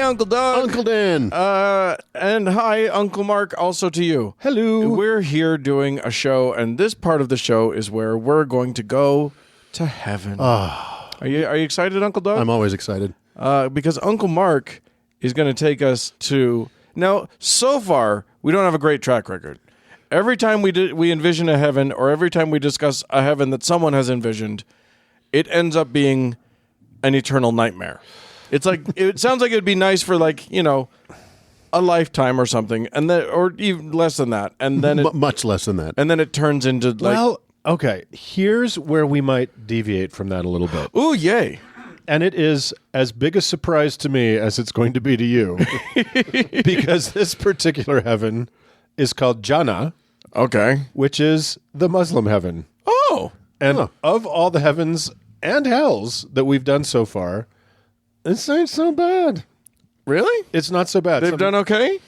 Uncle Doug. Uncle Dan. And hi, Uncle Mark, also to you. Hello. We're here doing a show, and this part of the show is where we're going to go to heaven. Are you excited, Uncle Doug? I'm always excited. Because Uncle Mark is going to take us to... Now, so far, we don't have a great track record. Every time we envision a heaven, or every time we discuss a heaven that someone has envisioned, it ends up being an eternal nightmare. It's like it sounds like it'd be nice for a lifetime or something, and then or even less than that, and then much less than that. and then it turns into Okay. Here's where we might deviate from that a little bit. ooh, yay. And it is as big a surprise to me as it's going to be to you. Because this particular heaven is called Jannah, Okay. which is the Muslim heaven. Oh. And of all the heavens and hells that we've done so far, it's not so bad. Really? It's not so bad. They've done okay?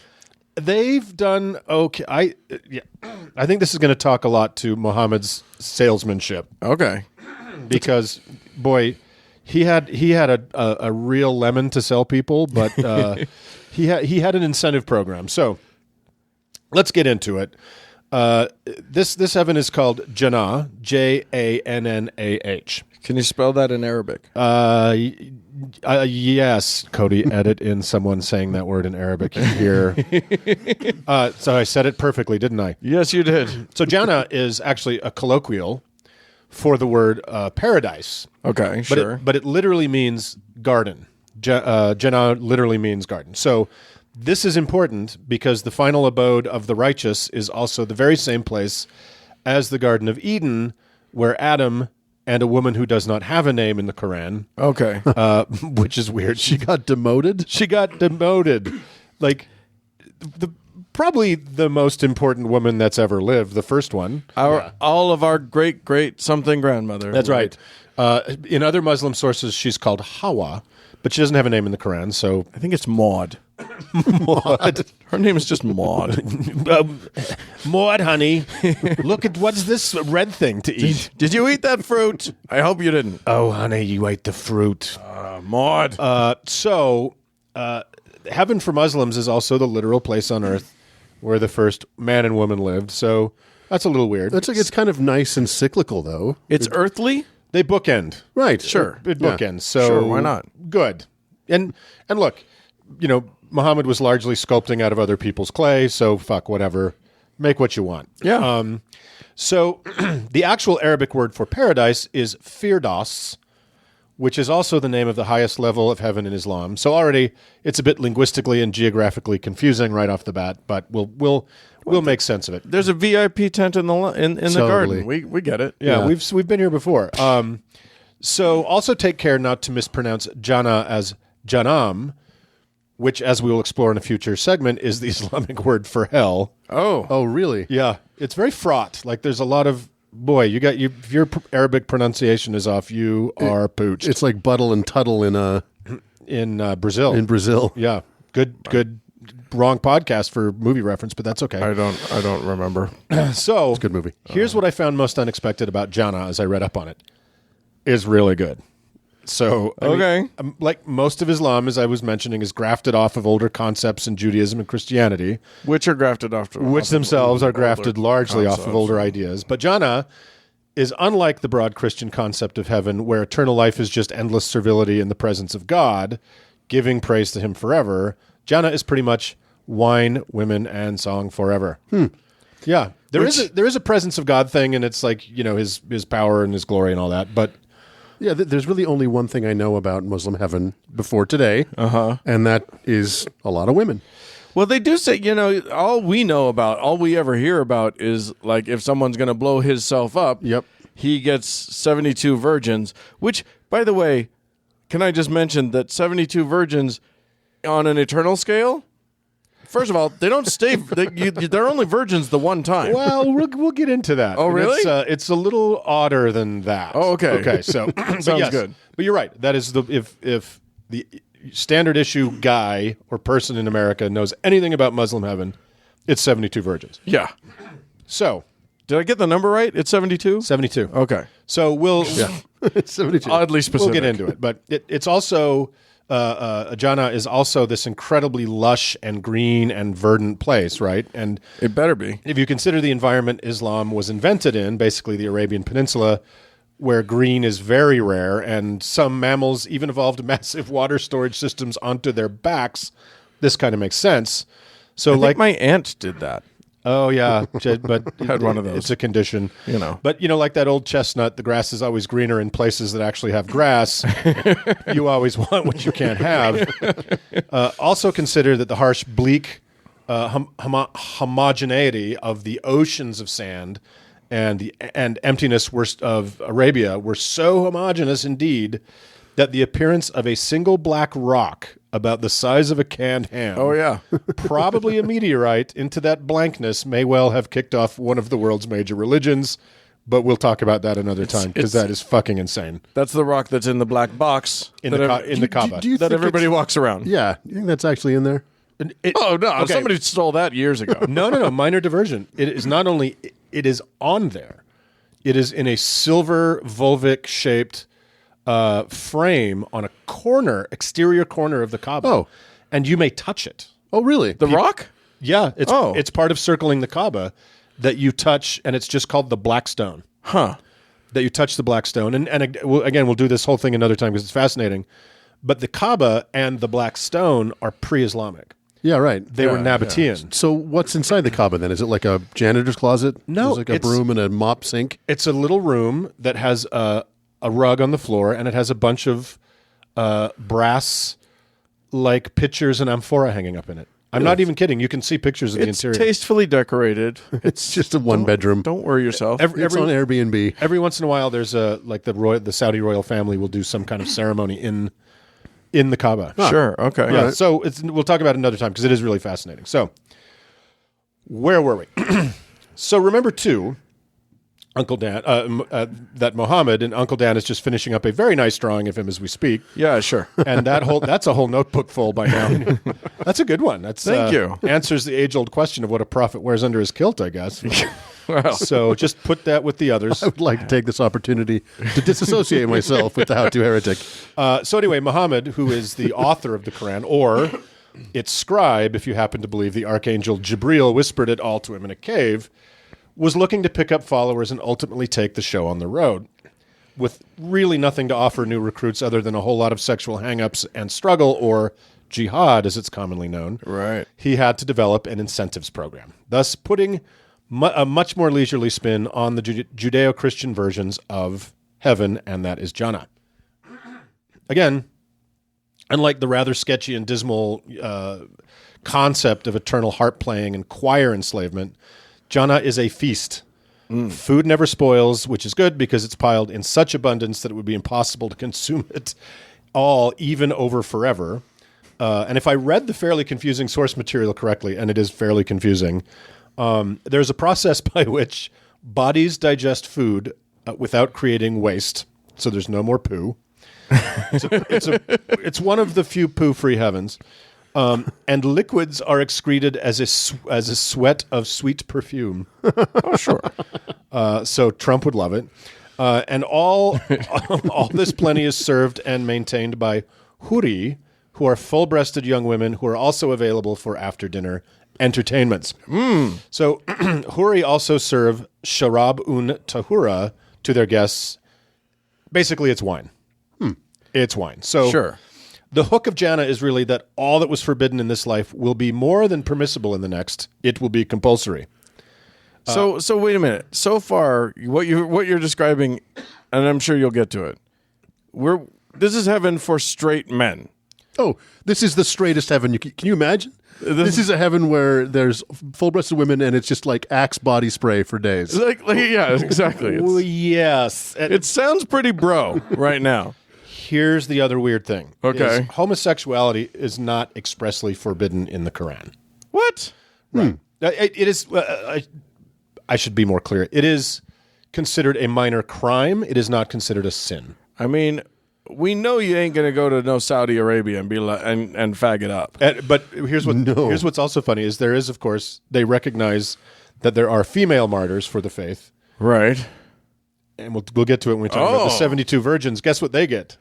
They've done okay. I think this is going to talk a lot to Muhammad's salesmanship. Okay. Because, boy, he had a real lemon to sell people, but he had an incentive program. So let's get into it. This heaven is called Jannah, Jannah. Can you spell that in Arabic? Yes, Cody, edit in someone saying that word in Arabic here. So I said it perfectly, didn't I? Yes, you did. So Jannah is actually a colloquial for the word paradise. Okay, sure. But it literally means garden. Jannah literally means garden. So this is important because the final abode of the righteous is also the very same place as the Garden of Eden, where Adam and a woman who does not have a name in the Quran, Okay. which is weird. She got demoted? She got demoted. Like, probably the most important woman that's ever lived, the first one. All of our great something grandmother. That's right. In other Muslim sources, she's called Hawa, but she doesn't have a name in the Quran, so... I think it's Maud. Maud. Her name is just Maud. Maud, honey. Look at what's this red thing to eat. Did you eat that fruit? I hope you didn't. Oh, honey, you ate the fruit. Maud. So, heaven for Muslims is also the literal place on earth where the first man and woman lived. So that's a little weird. It's kind of nice and cyclical, though. It's earthly? They bookend. Right. Sure. It bookends. So Sure, why not? Good. And look, Muhammad was largely sculpting out of other people's clay, so fuck whatever. Make what you want. Yeah. So the actual Arabic word for paradise is Firdaus, which is also the name of the highest level of heaven in Islam. So already it's a bit linguistically and geographically confusing right off the bat, but we'll make sense of it. There's a VIP tent in the garden. We get it. Yeah, we've been here before. So also take care not to mispronounce Jannah as Jannam, which, as we will explore in a future segment, is the Islamic word for hell. Oh, really? Yeah, it's very fraught. Like there's a lot of if your Arabic pronunciation is off, you are pooched. It's like Buttle and Tuttle in Brazil. In Brazil. Yeah, good. Wrong podcast for movie reference, but that's okay. I don't remember. So It's a good movie. Here's what I found most unexpected about Jannah as I read up on it. Is really good. So, like most of Islam, as I was mentioning, is grafted off of older concepts in Judaism and Christianity. Which are grafted off. Which themselves are grafted largely off of older ideas. But Jannah is unlike the broad Christian concept of heaven, where eternal life is just endless servility in the presence of God, giving praise to him forever. Jannah is pretty much wine, women, and song forever. Yeah. There is a presence of God thing, and it's like, his power and his glory and all that, but... Yeah, there's really only one thing I know about Muslim heaven before today, and that is a lot of women. Well, they do say, all we ever hear about is, like, if someone's going to blow himself up, he gets 72 virgins, which, by the way, can I just mention that 72 virgins on an eternal scale? First of all, they don't stay. They're only virgins the one time. Well, we'll get into that. Oh, really? It's a little odder than that. Oh, okay. Okay, so sounds good. But you're right. That is if the standard issue guy or person in America knows anything about Muslim heaven, it's 72 virgins. Yeah. So, did I get the number right? It's 72? 72. Okay. So It's 72. Oddly specific. We'll get into it, but it's also Jannah is also this incredibly lush and green and verdant place, right? And it better be. if you consider the environment Islam was invented in, basically the Arabian Peninsula, where green is very rare, and some mammals even evolved massive water storage systems onto their backs, this kind of makes sense. So, I think my aunt did that. oh yeah, but Had one of those. It's a condition, You know. But like that old chestnut, the grass is always greener in places that actually have grass. You always want what you can't have. Also consider that the harsh, bleak homogeneity of the oceans of sand and emptiness of Arabia were so homogeneous indeed that the appearance of a single black rock about the size of a canned ham, Oh, yeah. probably a meteorite, into that blankness may well have kicked off one of the world's major religions, but we'll talk about that another time because that is fucking insane. That's the rock that's in the black box In the Kaaba. Do you that think everybody it's- walks around. Yeah, you think that's actually in there? Oh, no. Okay. Somebody stole that years ago. No, minor diversion. It is not only, it is on there. It is in a silver Volvic shaped frame on a exterior corner of the Kaaba. Oh. And you may touch it. Oh, really? The rock? Yeah, Oh. it's part of circling the Kaaba that you touch, and it's just called the black stone. Huh. That you touch the black stone. And again, we'll do this whole thing another time because it's fascinating. But the Kaaba and the black stone are pre-Islamic. Yeah, right. They were Nabatean. So what's inside the Kaaba then? Is it like a janitor's closet? No, There's like a it's- broom and a mop sink? It's a little room that has a rug on the floor, and it has a bunch of brass like pitchers and amphora hanging up in it. I'm not even kidding. You can see pictures of the It's interior. tastefully decorated. It's just a one-bedroom. Don't worry yourself. It's on Airbnb. Every once in a while, there's the Saudi royal family will do some kind of ceremony in the Kaaba. Sure. Okay. Yeah, so we'll talk about it another time because it is really fascinating. So, where were we? So remember too, Uncle Dan, that Muhammad and Uncle Dan is just finishing up a very nice drawing of him as we speak, Yeah, sure. and that's a whole notebook full by now. That's a good one. Thank you. Answers the age-old question of what a prophet wears under his kilt, I guess. Well, So just put that with the others. I would like to take this opportunity to disassociate myself with the how-to heretic. So anyway, Muhammad, who is the author of the Quran, or its scribe, if you happen to believe the archangel Jibril whispered it all to him in a cave, was looking to pick up followers and ultimately take the show on the road. With really nothing to offer new recruits other than a whole lot of sexual hang-ups and struggle, or jihad as it's commonly known, right. he had to develop an incentives program, thus putting a much more leisurely spin on the Judeo-Christian versions of heaven, and that is Jannah. Again, unlike the rather sketchy and dismal concept of eternal harp playing and choir enslavement, Jannah is a feast. Food never spoils, which is good because it's piled in such abundance that it would be impossible to consume it all, even over forever. And if I read the fairly confusing source material correctly, and it is fairly confusing, there's a process by which bodies digest food without creating waste, so there's no more poo. It's one of the few poo-free heavens. And liquids are excreted as a sweat of sweet perfume. Oh, sure. So Trump would love it. And all this plenty is served and maintained by huri, who are full-breasted young women who are also available for after-dinner entertainments. So huri also serve sharab un tahura to their guests. Basically, it's wine. It's wine. So Sure. the hook of Jannah is really that all that was forbidden in this life will be more than permissible in the next. It will be compulsory. So wait a minute. So far, what you're describing, and I'm sure you'll get to it. This is heaven for straight men. Oh, this is the straightest heaven. Can you imagine? This is a heaven where there's full-breasted women and it's just like Axe body spray for days. Like yeah, exactly. Well, yes. It sounds pretty bro right now. Here's the other weird thing. Okay. Is homosexuality is not expressly forbidden in the Quran. What? Right. It is. I should be more clear. It is considered a minor crime. It is not considered a sin. I mean, we know you ain't gonna go to no Saudi Arabia and be like and fag it up. But here's what's also funny is there is, of course, they recognize that there are female martyrs for the faith, Right. and we'll get to it when we talk about the 72 virgins. Guess what they get?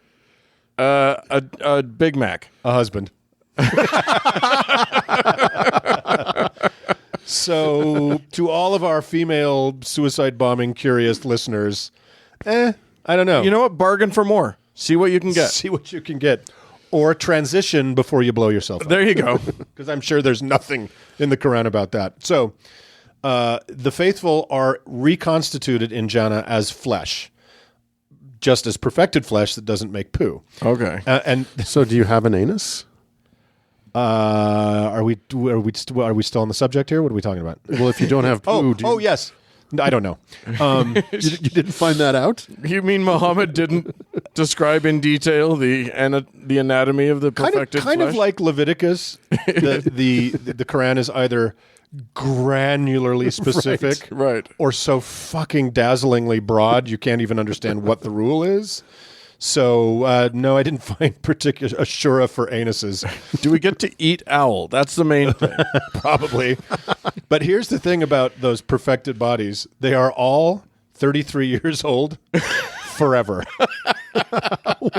A Big Mac. A husband. So, to all of our female suicide bombing curious listeners, I don't know. You know what? Bargain for more. See what you can get. See what you can get. Or transition before you blow yourself up. There you go. Because I'm sure there's nothing in the Quran about that. So, the faithful are reconstituted in Jannah as flesh, just as perfected flesh that doesn't make poo. Okay. And So do you have an anus? are we still on the subject here? What are we talking about? Well, if you don't have poo, Yes. I don't know. you didn't find that out? You mean Muhammad didn't describe in detail the anatomy of the perfected kind flesh? of like Leviticus. The Quran is either granularly specific, right. or so fucking dazzlingly broad you can't even understand what the rule is. So, no, I didn't find particular Ashura for anuses. Do we get to eat owl? That's the main thing. Probably. But here's the thing about those perfected bodies. They are all 33 years old forever.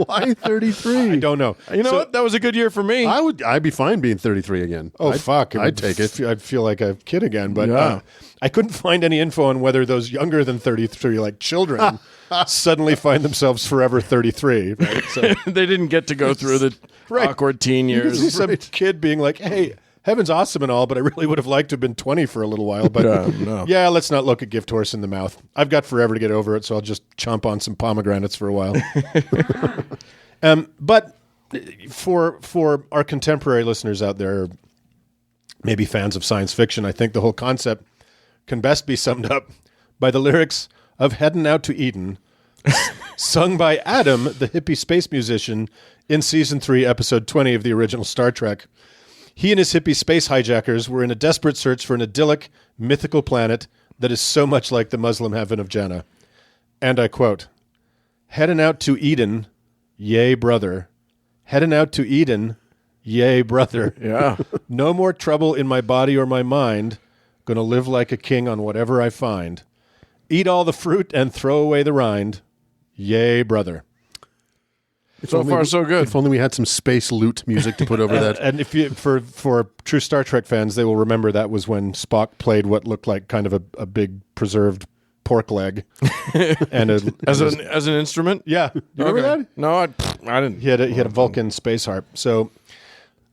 Why 33? I don't know. You know what? That was a good year for me. I'd be fine being 33 again. Fuck. I'd take it. I'd feel like a kid again. But Yeah. I couldn't find any info on whether those younger than 33, like children, suddenly find themselves forever 33. Right? So, They didn't get to go through the Right. awkward teen you can years. see some kid being like, hey, heaven's awesome and all, but I really would have liked to have been 20 for a little while. But No. yeah, let's not look a gift horse in the mouth. I've got forever to get over it, so I'll just chomp on some pomegranates for a while. But for our contemporary listeners out there, maybe fans of science fiction, I think the whole concept can best be summed up by the lyrics of Headin' Out to Eden, sung by Adam, the hippie space musician, in Season 3, Episode 20 of the original Star Trek. He and his hippie space hijackers were in a desperate search for an idyllic, mythical planet that is so much like the Muslim heaven of Jannah. And I quote, "Headin' out to Eden, yay, brother. Headin' out to Eden, yay, brother. Yeah. No more trouble in my body or my mind. Gonna live like a king on whatever I find. Eat all the fruit and throw away the rind. Yay, brother." So far, so good. If only we had some space loot music to put over that. And if you, for true Star Trek fans, they will remember that was when Spock played what looked like kind of a big preserved pork leg, and As an instrument? yeah, you remember that? No, I didn't. He had a Vulcan space harp. So,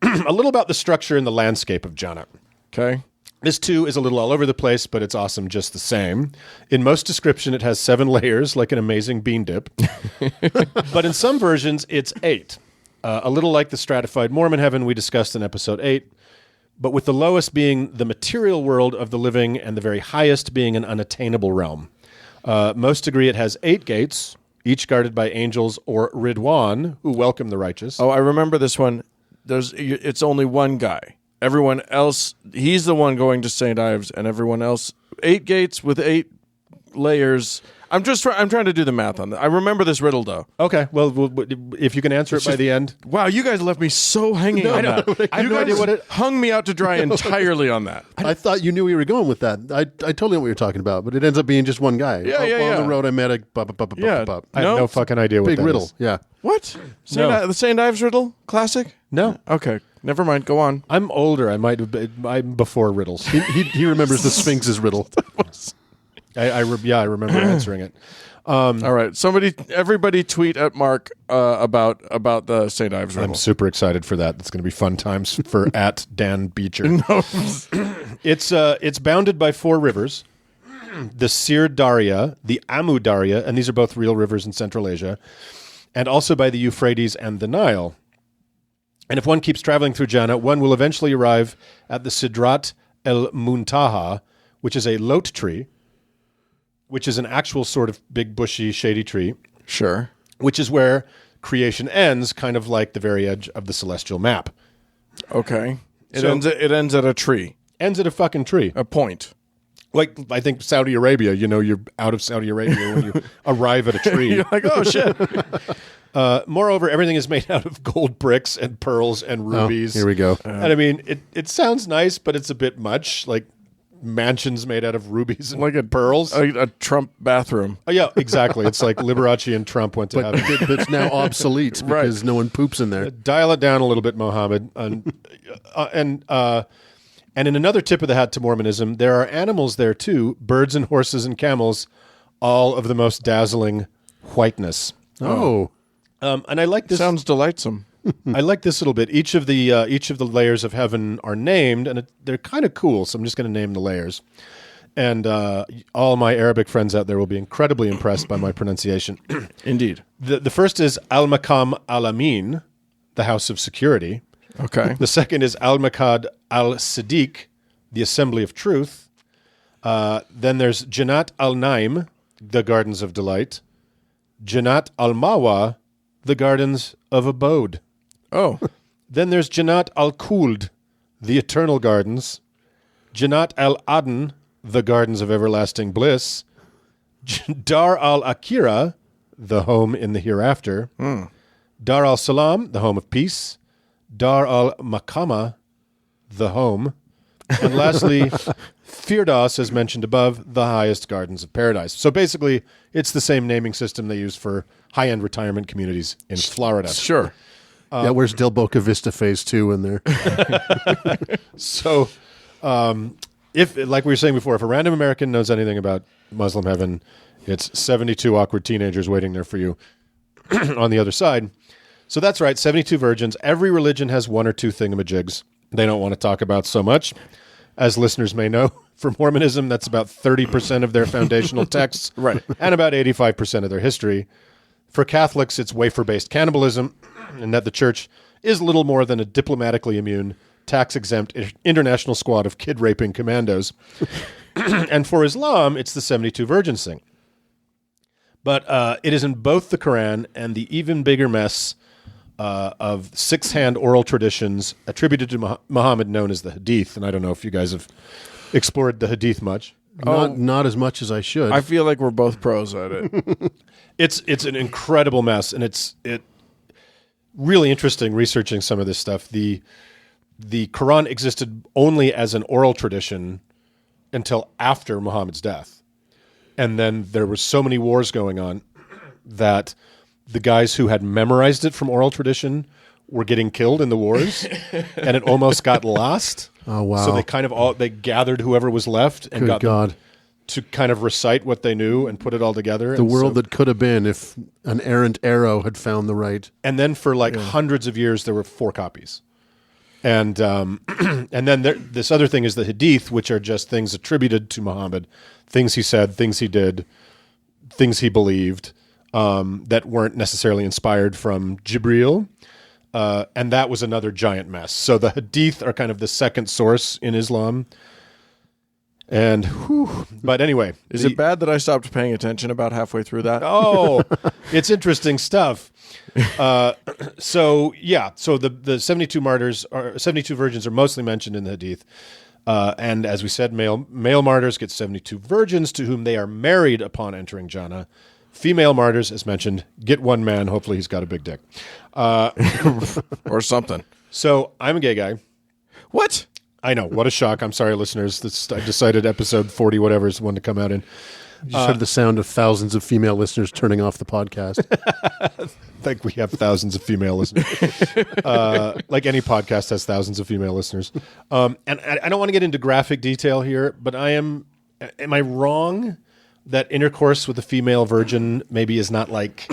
a little about the structure and the landscape of Jannah. Okay. This too is a little all over the place, but it's awesome just the same. In most description, it has 7 layers, like an amazing bean dip. But in some versions, it's 8. A little like the stratified Mormon heaven we discussed in episode 8, but with the lowest being the material world of the living and the very highest being an unattainable realm. Most agree it has 8 gates, each guarded by angels or Ridwan, who welcome the righteous. Oh, I remember this one. It's only one guy. Everyone else, he's the one going to St. Ives, and everyone else, 8 gates with 8 layers. I'm trying to do the math on that. I remember this riddle, though. Okay, well, if you can answer it by the end. Wow, you guys left me so hanging on that. I have no idea what it... hung me out to dry entirely on that. I thought you knew we were going with that. I totally know what you're talking about, but it ends up being just one guy. Yeah, On the road, I met a I have no fucking idea what big that riddle. is. Yeah. What? No. The St. Ives riddle? Classic? No. Okay, never mind. Go on. I'm older. I'm before riddles. He remembers the Sphinx's riddle. I remember answering it. All right, everybody tweet at Mark about the St. Ives riddle. I'm super excited for that. It's going to be fun times for at Dan Beecher. No. It's bounded by 4 rivers: the Sir Daria, the Amu Daria, and these are both real rivers in Central Asia, and also by the Euphrates and the Nile. And if one keeps traveling through Jannah, one will eventually arrive at the Sidrat el Muntaha, which is a lot tree, which is an actual sort of big, bushy, shady tree. Sure. Which is where creation ends, kind of like the very edge of the celestial map. Okay. It So- ends at a tree, Ends at a fucking tree. a point. Like, I think Saudi Arabia, you're out of Saudi Arabia when you arrive at a tree. You're like, oh shit. Moreover, everything is made out of gold bricks and pearls and rubies. Here we go. And I mean, it sounds nice, but it's a bit much. Like, mansions made out of rubies and Like pearls. A Trump bathroom. Oh, yeah, exactly. It's like Liberace and Trump went to But heaven. it's now obsolete because no one poops in there. Dial it down a little bit, Mohammed. And in another tip of the hat to Mormonism, there are animals there too, birds and horses and camels, all of the most dazzling whiteness. Oh. And I like this. Sounds delightsome. I like this little bit. Each of the layers of heaven are named, and they're kind of cool. So I'm just going to name the layers. And all my Arabic friends out there will be incredibly impressed by my pronunciation. Indeed. The first is Al-Makam Al-Amin, the House of Security. Okay. The second is Al-Makad Al-Siddiq, the Assembly of Truth. Then there's Jannat Al-Naim, the Gardens of Delight. Jannat Al-Mawa, the Gardens of Abode. Oh. Then there's Jannat Al-Khuld, the Eternal Gardens. Jannat Al-Aden, the Gardens of Everlasting Bliss. Dar Al-Akira, the home in the hereafter. Dar Al-Salam, the home of peace. Dar Al-Makama, the home. And lastly, Firdaus, as mentioned above, the highest gardens of paradise. So basically, it's the same naming system they use for high-end retirement communities in Florida. Sure. Where's Del Boca Vista Phase 2 in there? So, if, like we were saying before, if a random American knows anything about Muslim heaven, it's 72 awkward teenagers waiting there for you on the other side. So that's right, 72 virgins. Every religion has one or two thingamajigs they don't want to talk about so much. As listeners may know, for Mormonism, that's about 30% of their foundational texts, Right. and about 85% of their history. For Catholics, it's wafer-based cannibalism, and that the church is little more than a diplomatically immune, tax-exempt international squad of kid-raping commandos. And for Islam, it's the 72 virgins thing. But it is in both the Quran and the even bigger mess of six-hand oral traditions attributed to Muhammad known as the Hadith. And I don't know if you guys have explored the Hadith much. Not as much as I should. I feel like we're both pros at it. It's an incredible mess, and it's really interesting researching some of this stuff. The Quran existed only as an oral tradition until after Muhammad's death. And then there were so many wars going on that the guys who had memorized it from oral tradition were getting killed in the wars, and it almost got lost. Oh, wow. So they kind of they gathered whoever was left and Good got God. them to kind of recite what they knew and put it all together. The world that could have been if an errant arrow had found the right. And then for hundreds of years, there were 4 copies. And and then this other thing is the Hadith, which are just things attributed to Muhammad, things he said, things he did, things he believed, that weren't necessarily inspired from Jibreel. And that was another giant mess. So the Hadith are kind of the second source in Islam. And but anyway, Is it bad that I stopped paying attention about halfway through that? Oh, it's interesting stuff. So the 72 martyrs or 72 virgins are mostly mentioned in the Hadith. And as we said, male martyrs get 72 virgins to whom they are married upon entering Jannah. Female martyrs, as mentioned, get one man. Hopefully he's got a big dick. Or something. So I'm a gay guy. What? I know. What a shock. I'm sorry, listeners. I decided episode 40 whatever is the one to come out in. You just heard the sound of thousands of female listeners turning off the podcast. I think we have thousands of female listeners. Like any podcast has thousands of female listeners. And I don't want to get into graphic detail here, but am I wrong that intercourse with a female virgin maybe is not like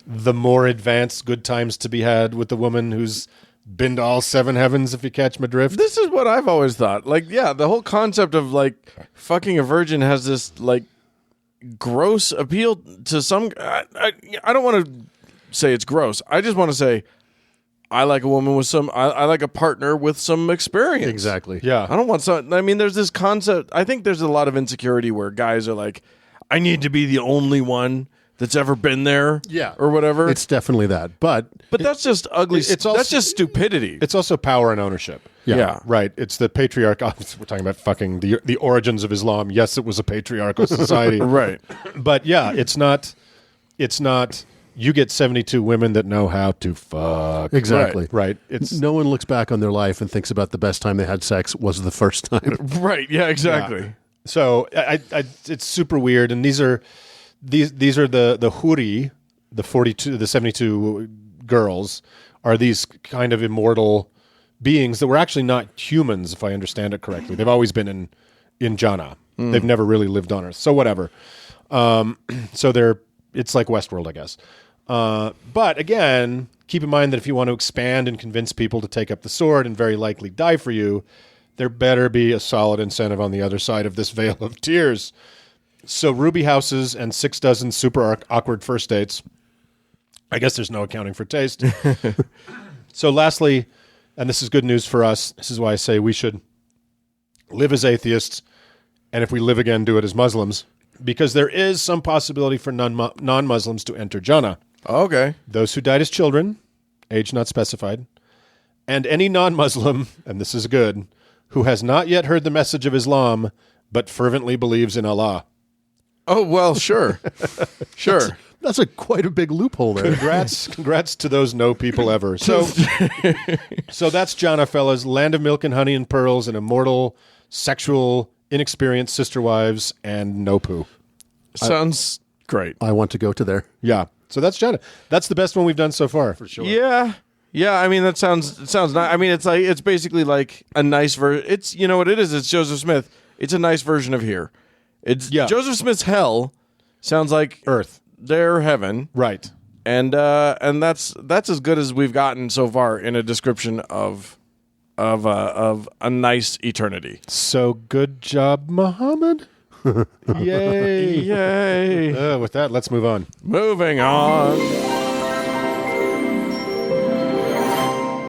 the more advanced good times to be had with the woman who's been to all 7 heavens, if you catch my drift? This is what I've always thought. Like, yeah, the whole concept of like fucking a virgin has this like gross appeal to some. I don't want to say it's gross. I just want to say I like a woman with some. I like a partner with some experience. Exactly. Yeah. I don't want some. I mean, there's this concept. I think there's a lot of insecurity where guys are like, I need to be the only one that's ever been there, or whatever. It's definitely that, but that's just ugly. It's also, that's just stupidity. It's also power and ownership. Yeah. Right. It's the patriarch. We're talking about fucking the origins of Islam. Yes, it was a patriarchal society. Right. But yeah, it's not You get 72 women that know how to fuck. Exactly. Right. It's No one looks back on their life and thinks about the best time they had sex was the first time. Right. Yeah, exactly. so it's super weird. And these are the huri, the 72 girls are these kind of immortal beings that were actually not humans, if I understand it correctly. They've always been in Jannah. They've never really lived on Earth. So whatever. So it's like Westworld, I guess. But again, keep in mind that if you want to expand and convince people to take up the sword and very likely die for you, there better be a solid incentive on the other side of this veil of tears. So ruby houses and 6 dozen super awkward first dates. I guess there's no accounting for taste. So lastly, and this is good news for us, this is why I say we should live as atheists, and if we live again, do it as Muslims, because there is some possibility for non-Muslims to enter Jannah. Okay. Those who died as children, age not specified, and any non-Muslim, and this is good, who has not yet heard the message of Islam, but fervently believes in Allah. Oh, well, sure. Sure. That's quite a big loophole there. Congrats to those no people ever. So that's Jannah, fellas. Land of milk and honey and pearls and immortal, sexual, inexperienced sister wives and no poo. Sounds great. I want to go to there. Yeah. So that's Jannah. That's the best one we've done so far. For sure. Yeah. Yeah, I mean, that sounds nice. I mean, it's basically like a nice version. It's, you know what it is? It's Joseph Smith. It's a nice version of here. Joseph Smith's hell sounds like Earth. Their heaven. Right. And that's as good as we've gotten so far in a description of a nice eternity. So good job, Muhammad. Yay. Yay. With that, let's move on. Moving on.